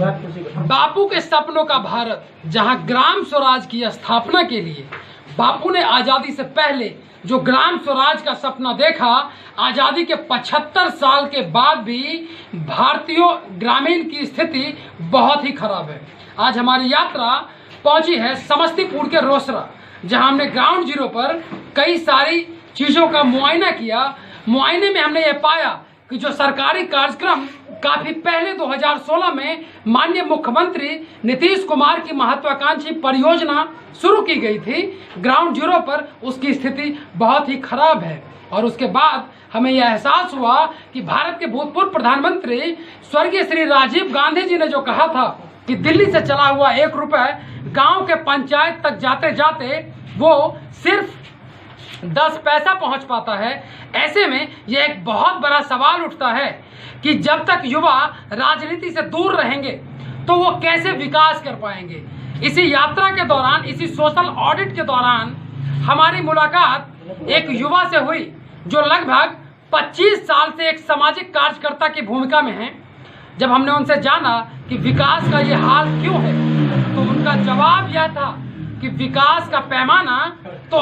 बापू के सपनों का भारत, जहां ग्राम स्वराज की स्थापना के लिए बापू ने आजादी से पहले जो ग्राम स्वराज का सपना देखा, आजादी के 75 साल के बाद भी भारतीयों ग्रामीण की स्थिति बहुत ही खराब है। आज हमारी यात्रा पहुंची है समस्तीपुर के रोसड़ा, जहां हमने ग्राउंड जीरो पर कई सारी चीजों का मुआयना किया। मुआयने में हमने ये पाया कि जो सरकारी कार्यक्रम काफी पहले 2016 में माननीय मुख्यमंत्री नीतीश कुमार की महत्वाकांक्षी परियोजना शुरू की गई थी ग्राउंड जीरो पर, उसकी स्थिति बहुत ही खराब है। और उसके बाद हमें यह एहसास हुआ कि भारत के भूतपूर्व प्रधानमंत्री स्वर्गीय श्री राजीव गांधी जी ने जो कहा था कि दिल्ली से चला हुआ 1 रुपए गांव के पंचायत तक जाते जाते वो सिर्फ 10 पैसा पहुंच पाता है। ऐसे में यह एक बहुत बड़ा सवाल उठता है कि जब तक युवा राजनीति से दूर रहेंगे तो वो कैसे विकास कर पाएंगे। इसी यात्रा के दौरान, इसी सोशल ऑडिट के दौरान हमारी मुलाकात एक युवा से हुई जो लगभग 25 साल से एक सामाजिक कार्यकर्ता की भूमिका में है। जब हमने उनसे जाना कि विकास का ये हाल क्यों है, तो उनका जवाब यह था कि विकास का पैमाना तो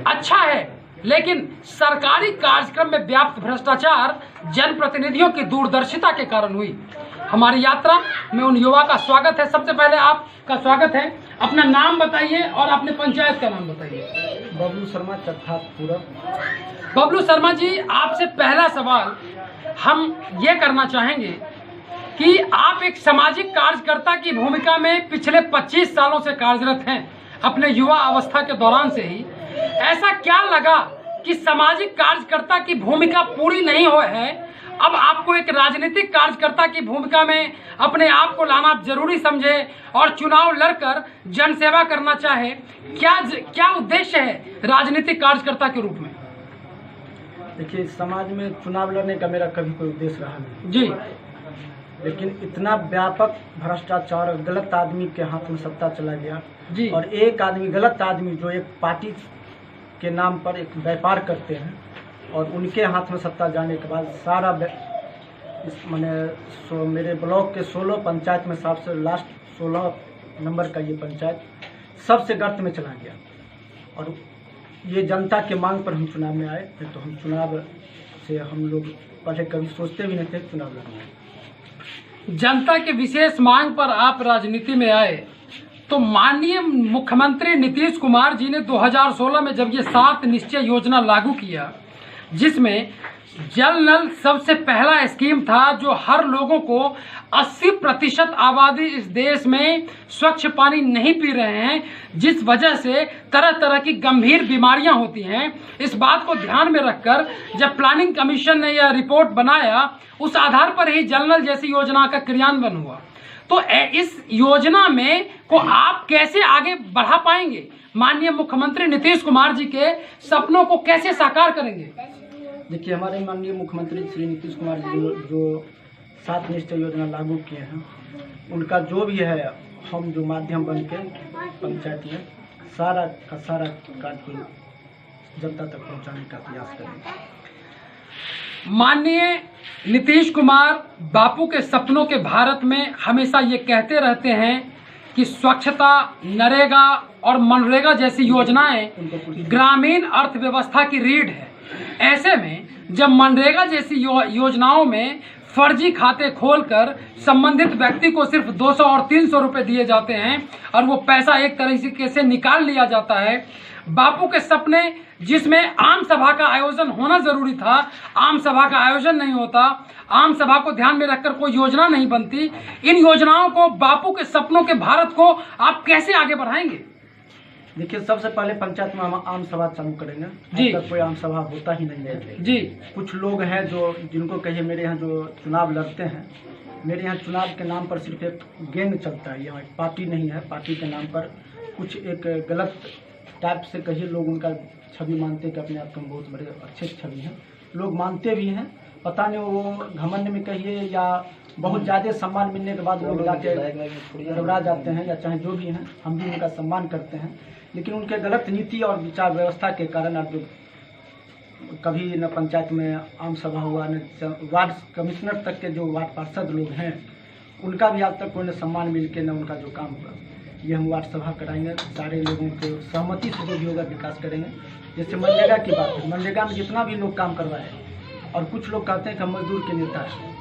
अच्छा है, लेकिन सरकारी कार्यक्रम में व्याप्त भ्रष्टाचार जनप्रतिनिधियों की दूरदर्शिता के कारण हुई। हमारी यात्रा में उन युवा का स्वागत है। सबसे पहले आपका स्वागत है, अपना नाम बताइए और अपने पंचायत का नाम बताइए। बबलू शर्मा, चट्ठा पूरब। बबलू शर्मा जी, आपसे पहला सवाल हम ये करना चाहेंगे कि आप एक सामाजिक कार्यकर्ता की भूमिका में पिछले 25 सालों से कार्यरत हैं, अपने युवा अवस्था के दौरान से ही। ऐसा क्या लगा कि सामाजिक कार्यकर्ता की भूमिका पूरी नहीं हो है, अब आपको एक राजनीतिक कार्यकर्ता की भूमिका में अपने आप को लाना जरूरी समझे और चुनाव लड़कर जनसेवा करना चाहे? क्या उद्देश्य है राजनीतिक कार्यकर्ता के रूप में? देखिए, समाज में चुनाव लड़ने का मेरा कभी कोई उद्देश्य रहा नहीं जी, लेकिन इतना व्यापक भ्रष्टाचार और गलत आदमी के हाथ में सत्ता चला गया जी। और एक आदमी, गलत आदमी जो एक पार्टी के नाम पर एक व्यापार करते हैं, और उनके हाथ में सत्ता जाने के बाद सारा मेरे ब्लॉक के 16 पंचायत में सबसे लास्ट 16 नंबर का ये पंचायत सबसे गर्त में चला गया। और ये जनता के मांग पर हम चुनाव में आए थे, तो हम चुनाव से हम लोग पहले कभी सोचते भी नहीं थे चुनाव लड़ना। जनता के विशेष मांग पर आप राजनीति में आए, तो माननीय मुख्यमंत्री नीतीश कुमार जी ने 2016 में जब ये 7 निश्चय योजना लागू किया, जिसमें जल नल सबसे पहला स्कीम था, जो हर लोगों को 80% आबादी इस देश में स्वच्छ पानी नहीं पी रहे हैं, जिस वजह से तरह तरह की गंभीर बीमारियां होती हैं। इस बात को ध्यान में रखकर जब प्लानिंग कमीशन ने यह रिपोर्ट बनाया, उस आधार पर ही जल नल जैसी योजना का क्रियान्वयन हुआ। तो इस योजना में को आप कैसे आगे बढ़ा पाएंगे? माननीय मुख्यमंत्री नीतीश कुमार जी के सपनों को कैसे साकार करेंगे? देखिए, हमारे माननीय मुख्यमंत्री श्री नीतीश कुमार जी जो 7 निश्चय योजना लागू किए हैं, उनका जो भी है, हम जो माध्यम बन के पंचायत में सारा का सारा कार्य जनता तक पहुंचाने का प्रयास करेंगे। माननीय नीतीश कुमार बापू के सपनों के भारत में हमेशा ये कहते रहते हैं कि स्वच्छता, नरेगा और मनरेगा जैसी योजनाएं ग्रामीण अर्थव्यवस्था की रीढ़ है। ऐसे में जब मनरेगा जैसी योजनाओं में फर्जी खाते खोलकर संबंधित व्यक्ति को सिर्फ 200 और 300 रुपए दिए जाते हैं और वो पैसा एक तरीके से निकाल लिया जाता है, बापू के सपने जिसमें आम सभा का आयोजन होना जरूरी था, आम सभा का आयोजन नहीं होता, आम सभा को ध्यान में रखकर कोई योजना नहीं बनती। इन योजनाओं को, बापू के सपनों के भारत को आप कैसे आगे बढ़ाएंगे? देखिए, सबसे पहले पंचायत में हम आम सभा चालू करेंगे जी। कोई आम सभा होता ही नहीं है जी। कुछ लोग हैं जो जिनको कहिए मेरे यहाँ जो चुनाव लड़ते हैं, मेरे यहाँ चुनाव के नाम पर सिर्फ एक गेंद चलता है, यहाँ एक पार्टी नहीं है। पार्टी के नाम पर कुछ एक गलत टाइप से कहिए, लोग उनका छवि मानते हैं कि अपने आप को बहुत बड़े अच्छे छवि हैं, लोग मानते भी हैं। पता नहीं वो घमंड में कहिए या बहुत ज़्यादा सम्मान मिलने के बाद लोग जाके घबरा जाते हैं, या चाहे जो भी हैं, हम भी उनका सम्मान करते हैं, लेकिन उनके गलत नीति और विचार व्यवस्था के कारण अब कभी न पंचायत में आम सभा हुआ, न वार्ड कमिश्नर तक के जो वार्ड पार्षद लोग हैं उनका भी आज तक कोई न सम्मान मिल के न उनका जो काम हुआ, ये हम वार्ड सभा कराएंगे, सारे लोगों के सहमति से जो भी होगा विकास करेंगे। जैसे मनरेगा की बात है, मनरेगा में जितना भी लोग काम करवाए और कुछ लोग कहते हैं कि हम मजदूर के नेता हैं,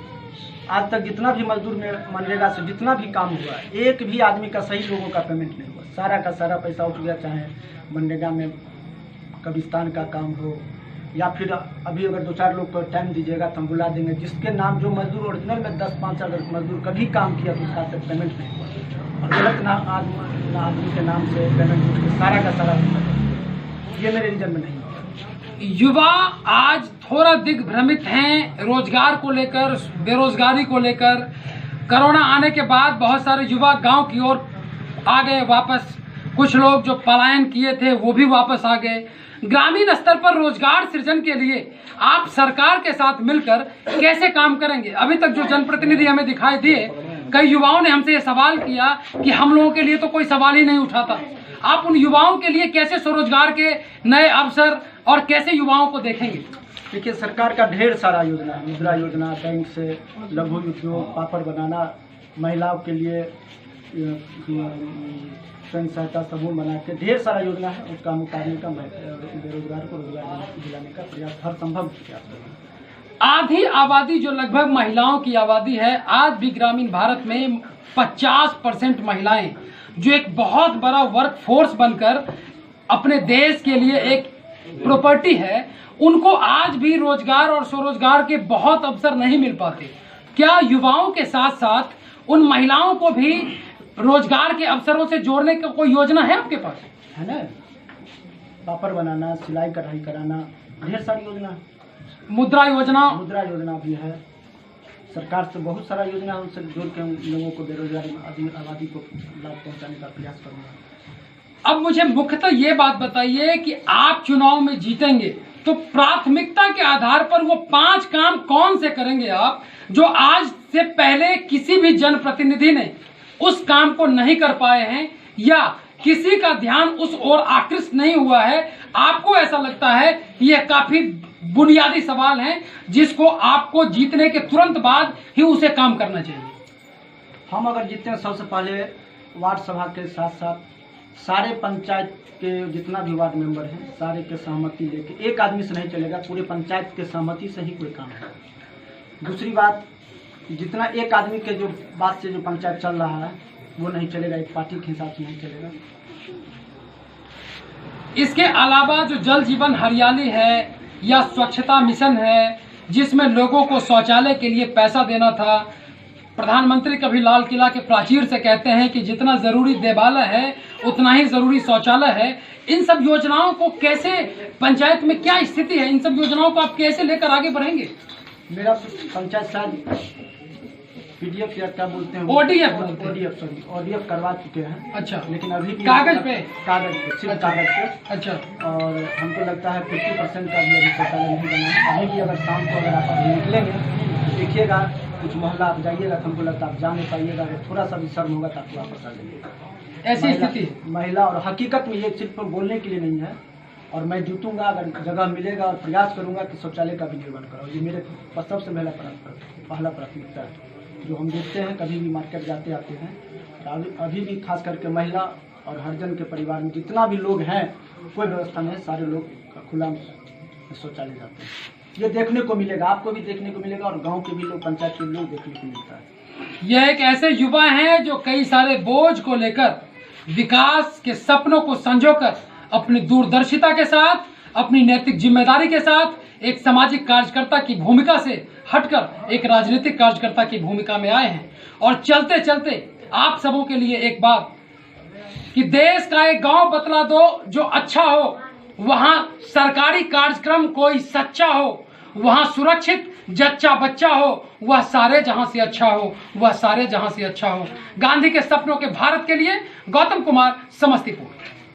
आज तक जितना भी मजदूर में मनरेगा से जितना भी काम हुआ है, एक भी आदमी का सही लोगों का पेमेंट नहीं हुआ, सारा का सारा पैसा उठ गया। चाहे मनरेगा में कब्रिस्तान का काम हो या फिर अभी अगर 2-4 लोग को टाइम दीजिएगा तो हम बुला देंगे, जिसके नाम जो मजदूर ओरिजिनल में 10-5 अगर मजदूर कभी काम किया तो उसका तक पेमेंट नहीं हुआ, और गलत आदमी के नाम से पेमेंट उठ के सारा का सारा, ये मेरे रीजन में नहीं होता। युवा आज थोड़ा दिग्भ्रमित हैं रोजगार को लेकर, बेरोजगारी को लेकर। कोरोना आने के बाद बहुत सारे युवा गांव की ओर आ गए वापस, कुछ लोग जो पलायन किए थे वो भी वापस आ गए। ग्रामीण स्तर पर रोजगार सृजन के लिए आप सरकार के साथ मिलकर कैसे काम करेंगे? अभी तक जो जनप्रतिनिधि हमें दिखाई दिए, कई युवाओं ने हमसे ये सवाल किया कि हम लोगों के लिए तो कोई सवाल ही नहीं उठाता। आप उन युवाओं के लिए कैसे स्वरोजगार के नए अवसर और कैसे युवाओं को देखेंगे? देखिए, सरकार का ढेर सारा योजना है, मुद्रा योजना, बैंक से लघु उद्योग, पापड़ बनाना, महिलाओं के लिए स्वयं सहायता समूह बना के ढेर सारा योजना है। उसका मुकाबले का बेरोजगार को रोजगार दिलाने का प्रयास, हर संभव प्रयास करेंगे। आधी आबादी जो लगभग महिलाओं की आबादी है, आज भी ग्रामीण भारत में 50% महिलाएं जो एक बहुत बड़ा वर्क फोर्स बनकर अपने देश के लिए एक प्रॉपर्टी है, उनको आज भी रोजगार और स्वरोजगार के बहुत अवसर नहीं मिल पाते। क्या युवाओं के साथ साथ उन महिलाओं को भी रोजगार के अवसरों से जोड़ने का कोई योजना है आपके पास? है ना, पापड़ बनाना, सिलाई कढ़ाई कराना, ढेर सारी योजना है। मुद्रा योजना भी है। सरकार से बहुत सारा योजना है, उनसे जोड़ के लोगों को, बेरोजगारी आबादी को लाभ पहुंचाने का प्रयास करूँगा। अब मुझे मुख्यतः ये बात बताइए कि आप चुनाव में जीतेंगे तो प्राथमिकता के आधार पर वो 5 काम कौन से करेंगे आप, जो आज से पहले किसी भी जनप्रतिनिधि ने उस काम को नहीं कर पाए हैं या किसी का ध्यान उस ओर आकृष्ट नहीं हुआ है? आपको ऐसा लगता है कि यह काफी बुनियादी सवाल है जिसको आपको जीतने के तुरंत बाद ही उसे काम करना चाहिए? हम अगर जीतते हैं, सबसे पहले वार्ड सभा के साथ साथ सारे पंचायत के जितना भी वार्ड मेंबर हैं, सारे के सहमति लेके, एक आदमी से नहीं चलेगा, पूरे पंचायत के सहमति से ही कोई काम है। दूसरी बात, जितना एक आदमी के जो बात से जो पंचायत चल रहा है वो नहीं चलेगा, एक पार्टी के हिसाब से नहीं चलेगा। इसके अलावा जो जल जीवन हरियाली है या स्वच्छता मिशन है, जिसमें लोगों को शौचालय के लिए पैसा देना था, प्रधानमंत्री कभी लाल किला के प्राचीर से कहते हैं कि जितना जरूरी देवालय है उतना ही जरूरी शौचालय है। इन सब योजनाओं को कैसे, पंचायत में क्या स्थिति है, इन सब योजनाओं को आप कैसे लेकर आगे बढ़ेंगे? मेरा पंचायत शायद PDF या क्या बोलते हैं, ODF करवा चुके हैं। अच्छा, लेकिन अभी भी कागज पे सिर्फ कागज पे। अच्छा, और हमको लगता है 50% का भी अभी शौचालय नहीं बना है। अभी भी अगर शाम को अगर आप अभी निकलेंगे तो देखिएगा, कुछ मोहल्ला आप जाइएगा तो हमको लगता है आप जा नहीं पाइएगा, अगर थोड़ा सा भी शर्म होगा तो आप वापस आ जाइएगा। ऐसी स्थिति महिला, और हकीकत में ये सिर्फ बोलने के लिए नहीं है, और मैं जीतूंगा अगर जगह मिलेगा और प्रयास करूंगा कि शौचालय का भी निर्माण कराओ। ये मेरे सबसे पहला प्राथमिकता है। जो हम देखते हैं, कभी भी मार्केट जाते आते हैं, अभी भी खास करके महिला और हरिजन के परिवार में जितना भी लोग हैं, कोई व्यवस्था नहीं है, सारे लोग खुला शौचालय जाते हैं। ये देखने को मिलेगा, आपको भी देखने को मिलेगा, और गांव के भी लोग, पंचायत के लोग देखने को मिलता है। यह एक ऐसे युवा हैं जो कई सारे बोझ को लेकर, विकास के सपनों को संजोकर, अपनी दूरदर्शिता के साथ, अपनी नैतिक जिम्मेदारी के साथ, एक सामाजिक कार्यकर्ता की भूमिका से हटकर एक राजनीतिक कार्यकर्ता की भूमिका में आए हैं। और चलते चलते आप सबों के लिए एक बात, कि देश का एक गांव बतला दो जो अच्छा हो, वहां सरकारी कार्यक्रम कोई सच्चा हो, वहां सुरक्षित जच्चा बच्चा हो, वह सारे जहां से अच्छा हो, वह सारे जहां से अच्छा हो। गांधी के सपनों के भारत के लिए गौतम कुमार, समस्तीपुर।